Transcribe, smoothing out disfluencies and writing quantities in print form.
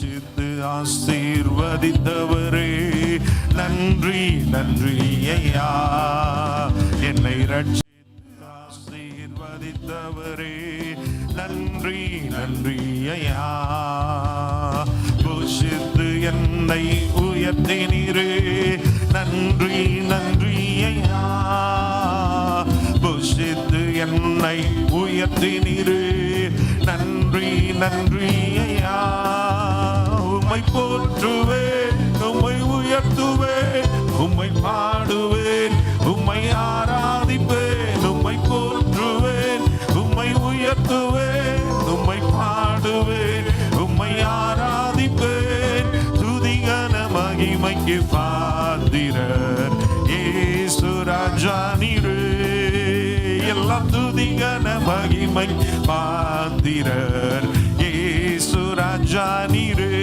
போஷித்து ஆசீர்வதித்தவரே நன்றி நன்றி ஐயா. என்னை ரட்சித்து ஆசீர்வதித்தவரே நன்றி நன்றி ஐயா. போஷித்து என்னை உயர்த்தினீரே நன்றி நன்றி ஐயா. போஷித்து என்னை உயர்த்தினீரே நன்றி நன்றி ஐயா. உம்மை போற்றுவேன், உம்மை உயர்த்துவேன், உம்மை பாடுவேன், உம்மை ஆராதிப்பேன். உம்மை போற்றுவேன், உம்மை உயர்த்துவேன், உம்மை பாடுவேன், உம்மை ஆராதிப்பேன். துதிகன மகிமைக்கு பாத்திரர் இயேசு ராஜா நீரே. எல்லாம் துதிகன மகிமை பாத்திரர் இயேசு ராஜா நீரே.